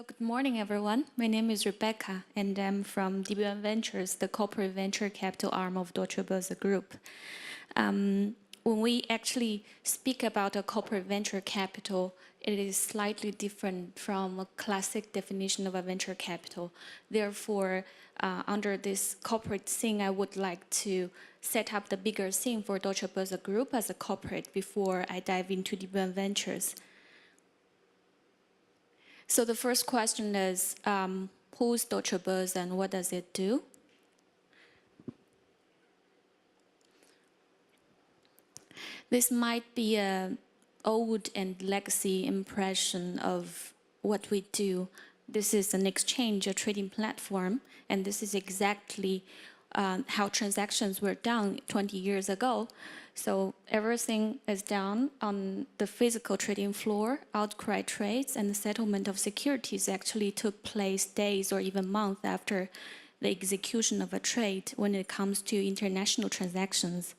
Good morning, everyone. My name is Rebecca, and I'm from DB1 Ventures, the corporate venture capital arm of Deutsche Börse Group. When we actually speak about a corporate venture capital, it is slightly different from a classic definition of a venture capital. Therefore, under this corporate thing, I would like to set up the bigger thing for Deutsche Börse Group as a corporate before I dive into DB1 Ventures. So the first question is, who's Deutsche Börse and what does it do? This might be an old and legacy impression of what we do. This is an exchange, a trading platform, and this is exactly how transactions were done 20 years ago. So everything is done on the physical trading floor. Outcry trades and the settlement of securities actually took place days or even months after the execution of a trade when it comes to international transactions.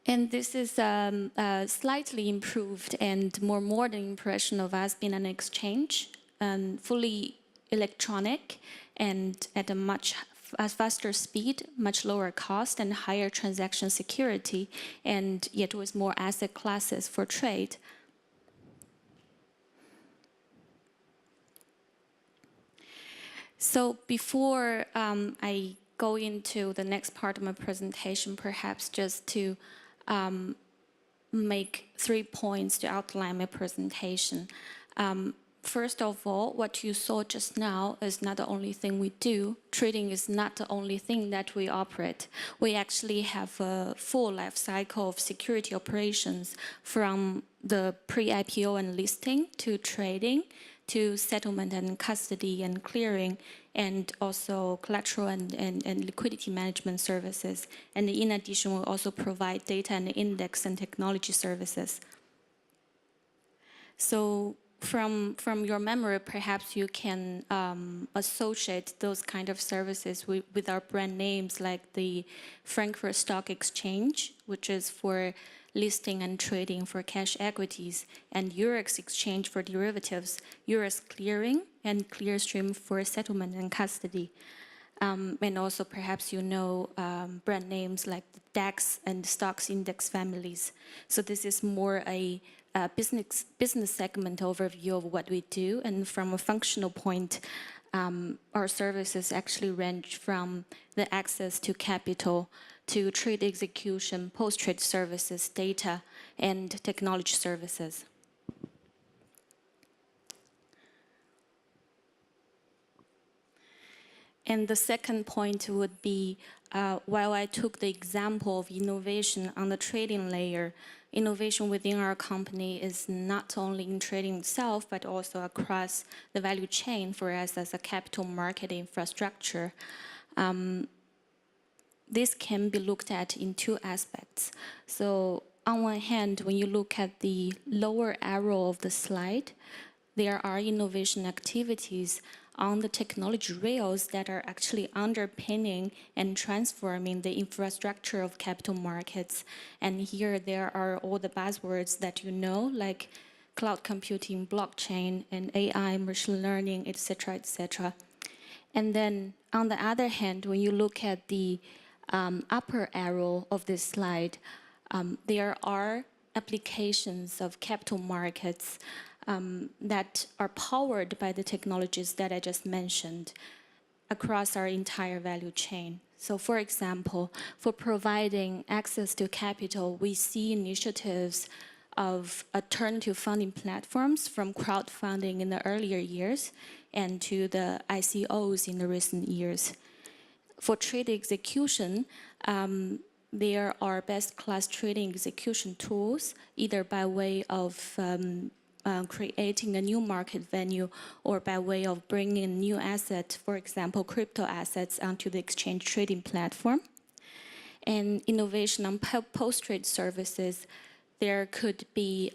And this is a slightly improved and more modern impression of us being an exchange, fully electronic and at a much faster speed, much lower cost and higher transaction security, and yet with more asset classes for trade. So before I go into the next part of my presentation, perhaps just to make 3 points to outline my presentation. First of all, what you saw just now is not the only thing we do. Trading is not the only thing that we operate. We actually have a full life cycle of security operations from the pre-IPO and listing to trading, to settlement and custody and clearing, and also collateral and liquidity management services. And in addition, we also provide data and index and technology services. So from your memory, perhaps you can associate those kind of services with our brand names like the Frankfurt Stock Exchange, which is for listing and trading for cash equities, and Eurex Exchange for derivatives, Eurex Clearing, and Clearstream for settlement and custody. And also perhaps you know brand names like the DAX and stocks index families. So this is more a business segment overview of what we do, and from a functional point, our services actually range from the access to capital to trade execution, post-trade services, data, and technology services. And the second point would be, while I took the example of innovation on the trading layer, innovation within our company is not only in trading itself, but also across the value chain for us as a capital market infrastructure. This can be looked at in 2 aspects. So on one hand, when you look at the lower arrow of the slide, there are innovation activities on the technology rails that are actually underpinning and transforming the infrastructure of capital markets. And here there are all the buzzwords that you know, like cloud computing, blockchain, and AI, machine learning, etc., etc. And then on the other hand, when you look at the upper arrow of this slide, there are applications of capital markets that are powered by the technologies that I just mentioned across our entire value chain. So for example, for providing access to capital, we see initiatives of alternative funding platforms from crowdfunding in the earlier years and to the ICOs in the recent years. For trade execution, there are best-class trading execution tools, either by way of creating a new market venue or by way of bringing a new asset, for example, crypto assets, onto the exchange trading platform. And innovation on post-trade services, there could be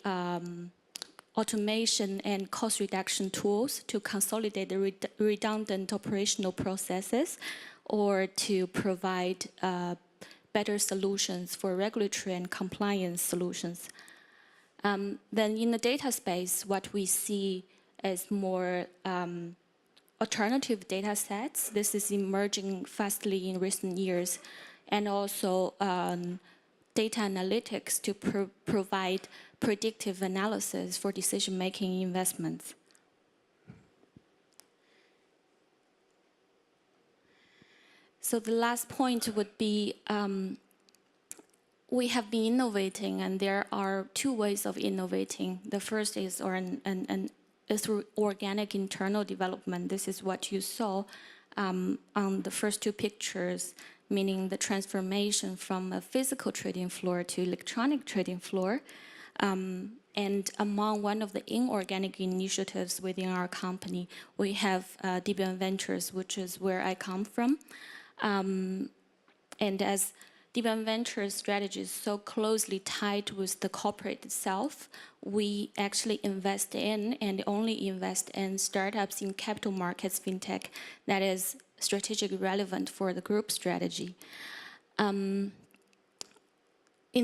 automation and cost reduction tools to consolidate the redundant operational processes or to provide better solutions for regulatory and compliance solutions. Then in the data space, what we see is more alternative data sets. This is emerging fastly in recent years, and also data analytics to provide predictive analysis for decision-making investments. So the last point would be we have been innovating, and there are two ways of innovating. The first is through organic internal development. This is what you saw on the first two pictures, meaning the transformation from a physical trading floor to electronic trading floor. And among one of the inorganic initiatives within our company, we have DB1 Ventures, which is where I come from. And as DB1 Ventures strategy is so closely tied with the corporate itself, we actually invest in and only invest in startups in capital markets fintech that is strategically relevant for the group strategy. In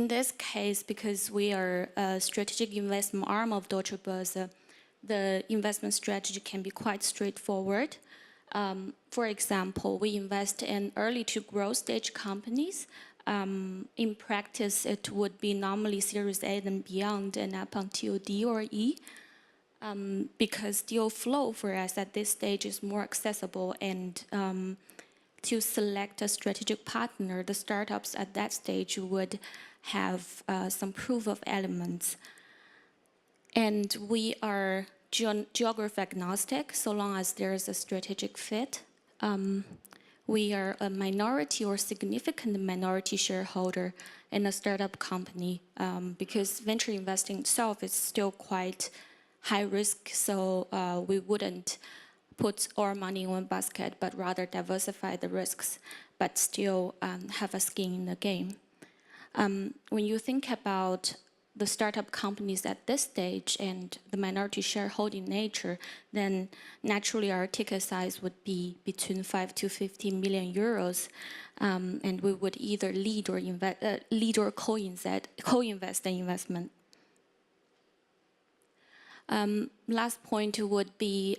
this case, because we are a strategic investment arm of Deutsche Börse, the investment strategy can be quite straightforward. For example, we invest in early to growth stage companies. In practice, it would be normally Series A and beyond and up until D or E, because deal flow for us at this stage is more accessible, and to select a strategic partner, the startups at that stage would have some proof of elements. And we are geography agnostic, so long as there is a strategic fit. We are a minority or significant minority shareholder in a startup company because venture investing itself is still quite high risk, so we wouldn't put our money in one basket, but rather diversify the risks, but still have a skin in the game. When you think about the startup companies at this stage and the minority shareholding nature, then naturally our ticket size would be between 5 to 15 million euros, and we would either lead or co-invest the investment. Last point would be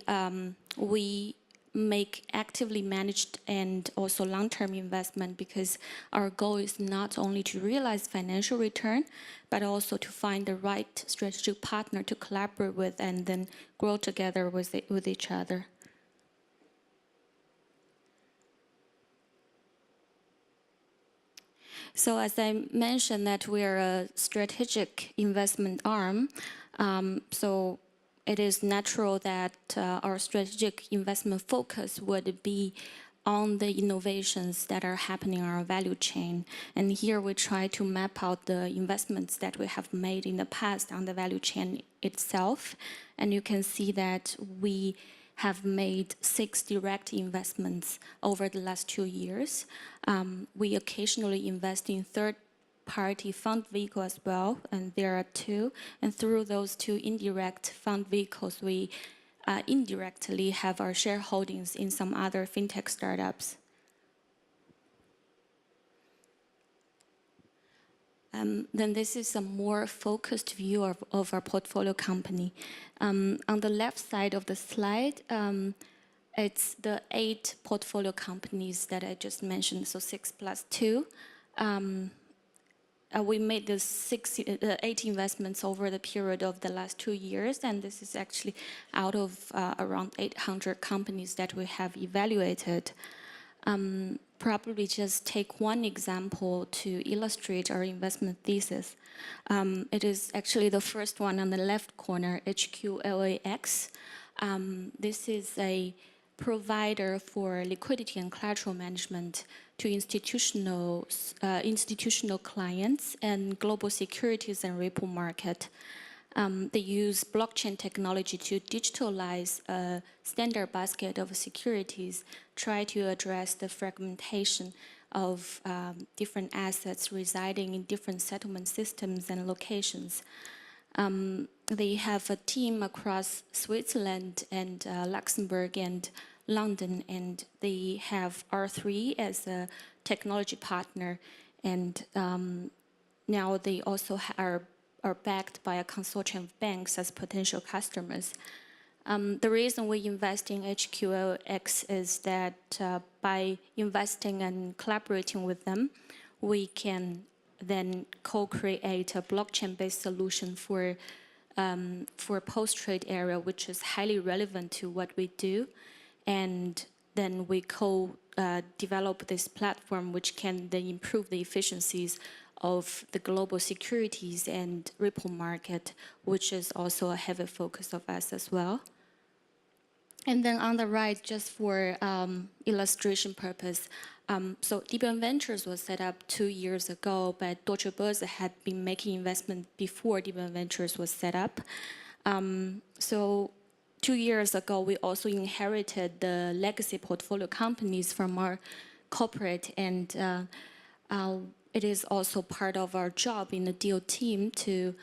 we make actively managed and also long-term investment, because our goal is not only to realize financial return, but also to find the right strategic partner to collaborate with and then grow together with each other. So as I mentioned that we are a strategic investment arm, so it is natural that our strategic investment focus would be on the innovations that are happening in our value chain. And here we try to map out the investments that we have made in the past on the value chain itself. And you can see that we have made 6 direct investments over the last 2 years. We occasionally invest in third-party fund vehicle as well, and there are 2. And through those 2 indirect fund vehicles, we indirectly have our shareholdings in some other fintech startups. Then this is a more focused view of our portfolio company. On the left side of the slide, it's the 8 portfolio companies that I just mentioned, so 6 plus 2. We made the 8 investments over the period of the last 2 years, and this is actually out of around 800 companies that we have evaluated. Probably just take one example to illustrate our investment thesis. It is actually the first one on the left corner, HQLAX. This is a provider for liquidity and collateral management to institutional clients and global securities and repo market. They use blockchain technology to digitalize a standard basket of securities, try to address the fragmentation of different assets residing in different settlement systems and locations. They have a team across Switzerland and Luxembourg and London, and they have R3 as a technology partner, and now they also are are backed by a consortium of banks as potential customers. The reason we invest in HQLX is that by investing and collaborating with them, we can then co-create a blockchain-based solution for post-trade area, which is highly relevant to what we do. And then we co-develop this platform, which can then improve the efficiencies of the global securities and Ripple market, which is also a heavy focus of us as well. And then on the right, just for illustration purpose, so DB1 Ventures was set up 2 years ago, but Deutsche Börse had been making investment before DB1 Ventures was set up. So 2 years ago, we also inherited the legacy portfolio companies from our corporate, and it is also part of our job in the deal team to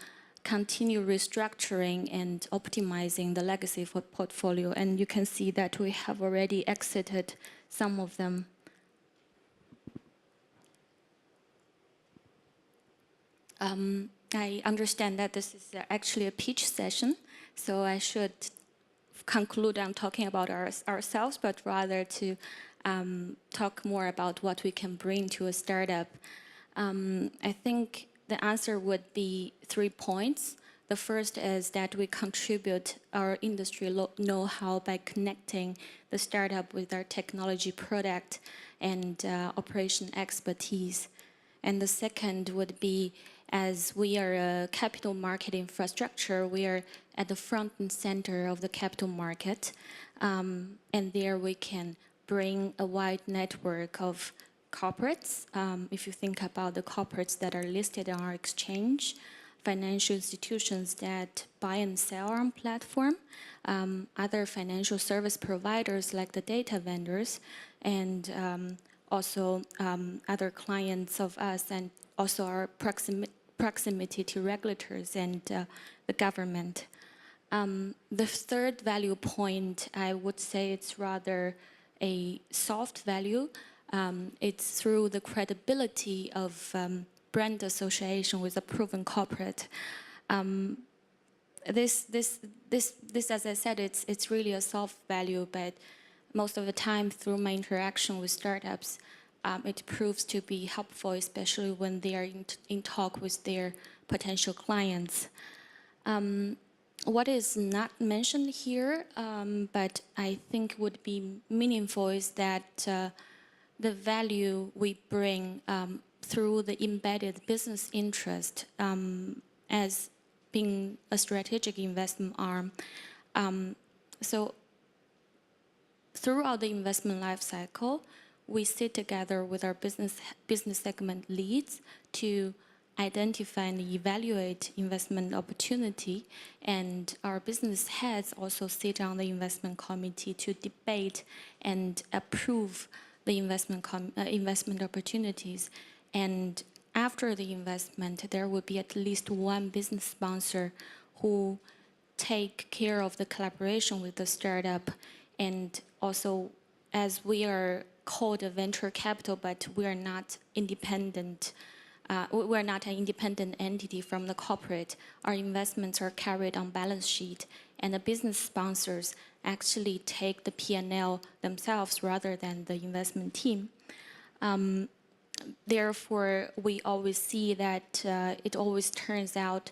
continue restructuring and optimizing the legacy portfolio. And you can see that we have already exited some of them. I understand that this is actually a pitch session, so I should conclude on talking about ourselves, but rather to talk more about what we can bring to a startup. I think the answer would be 3 points. The first is that we contribute our industry know-how by connecting the startup with our technology product and operation expertise. And the second would be, as we are a capital market infrastructure, we are at the front and center of the capital market. And there we can bring a wide network of corporates. If you think about the corporates that are listed on our exchange, financial institutions that buy and sell on platform, other financial service providers like the data vendors, and also other clients of us, and also our proximity to regulators and the government. The third value point, I would say it's rather a soft value. It's through the credibility of brand association with a proven corporate. This, as I said, it's really a soft value, but most of the time through my interaction with startups, it proves to be helpful, especially when they are in talk with their potential clients. What is not mentioned here, but I think would be meaningful, is that the value we bring through the embedded business interest as being a strategic investment arm. So throughout the investment life cycle, we sit together with our business segment leads to identify and evaluate investment opportunity, and our business heads also sit on the investment committee to debate and approve the investment opportunities. And after the investment, there will be at least one business sponsor who take care of the collaboration with the startup. And also, as we are called a venture capital, but we are not independent. We're not an independent entity from the corporate. Our investments are carried on balance sheet, and the business sponsors actually take the P&L themselves rather than the investment team. Therefore, we always see that it always turns out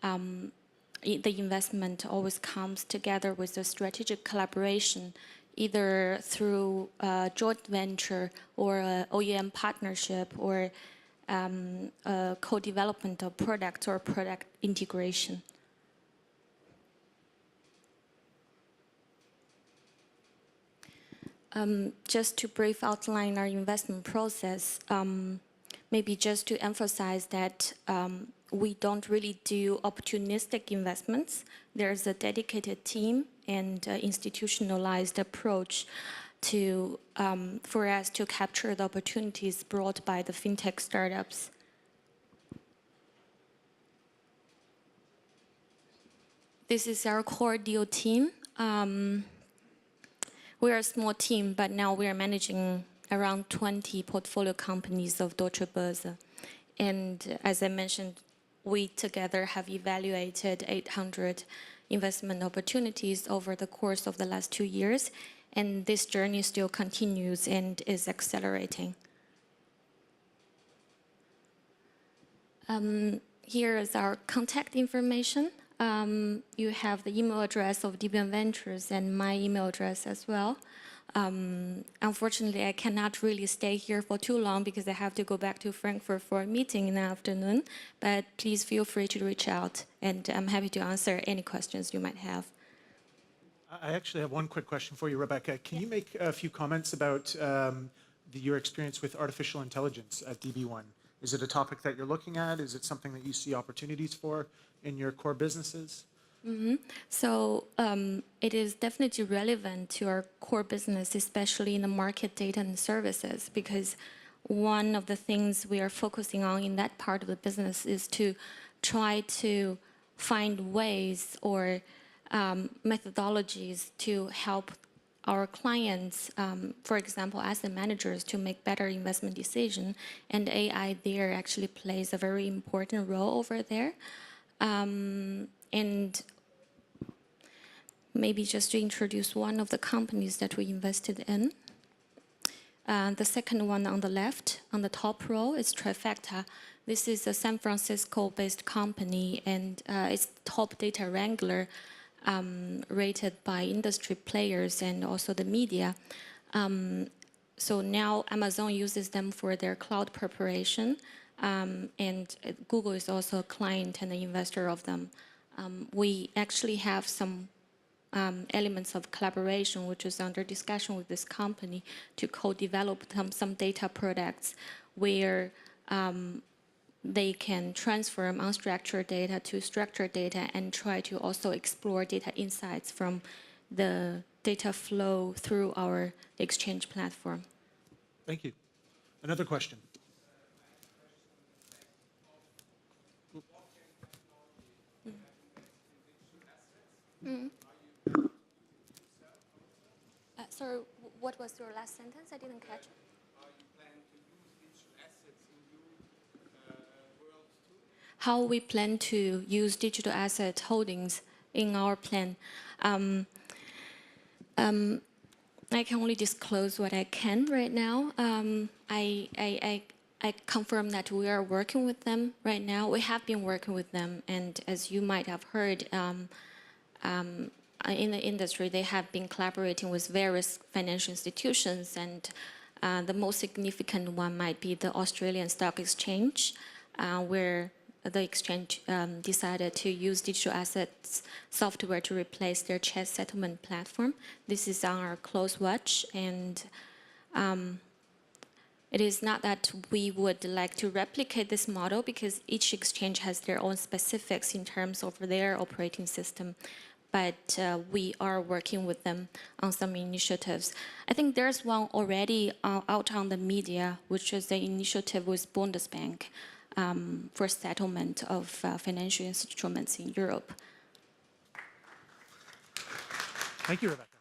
the investment always comes together with a strategic collaboration, either through a joint venture or an OEM partnership or co-development of products or product integration. Just to brief outline our investment process, maybe just to emphasize that we don't really do opportunistic investments. There's a dedicated team and institutionalized approach to, for us to capture the opportunities brought by the FinTech startups. This is our core deal team. We are a small team, but now we are managing around 20 portfolio companies of Deutsche Börse. And as I mentioned we together have evaluated 800 investment opportunities over the course of the last 2 years, and this journey still continues and is accelerating. Here is our contact information. You have the email address of DB1 Ventures and my email address as well. Unfortunately, I cannot really stay here for too long because I have to go back to Frankfurt for a meeting in the afternoon. But please feel free to reach out, and I'm happy to answer any questions you might have. I actually have one quick question for you, Rebecca. Can you make a few comments about your experience with artificial intelligence at DB1? Is it a topic that you're looking at? Is it something that you see opportunities for in your core businesses? So it is definitely relevant to our core business, especially in the market data and services, because one of the things we are focusing on in that part of the business is to try to find ways or methodologies to help our clients, for example, asset managers, to make better investment decisions. And AI there actually plays a very important role over there. And maybe just to introduce one of the companies that we invested in. The second one on the left, on the top row, is Trifecta. This is a San Francisco-based company, and it's top data wrangler rated by industry players and also the media. So now Amazon uses them for their cloud preparation, and Google is also a client and an investor of them. We actually have some elements of collaboration, which is under discussion with this company to co-develop some data products where they can transform unstructured data to structured data and try to also explore data insights from the data flow through our exchange platform. Thank you. Another question. Sorry, what was your last sentence? I didn't catch it. How we plan to use digital asset holdings in our plan. I can only disclose what I can right now. I confirm that we are working with them right now. We have been working with them, and as you might have heard, in the industry, they have been collaborating with various financial institutions, and the most significant one might be the Australian Stock Exchange, where the exchange decided to use digital assets software to replace their CHESS settlement platform. This is on our close watch, and it is not that we would like to replicate this model because each exchange has their own specifics in terms of their operating system. But we are working with them on some initiatives. I think there's one already out on the media, which is the initiative with Bundesbank for settlement of financial instruments in Europe. Thank you, Rebecca.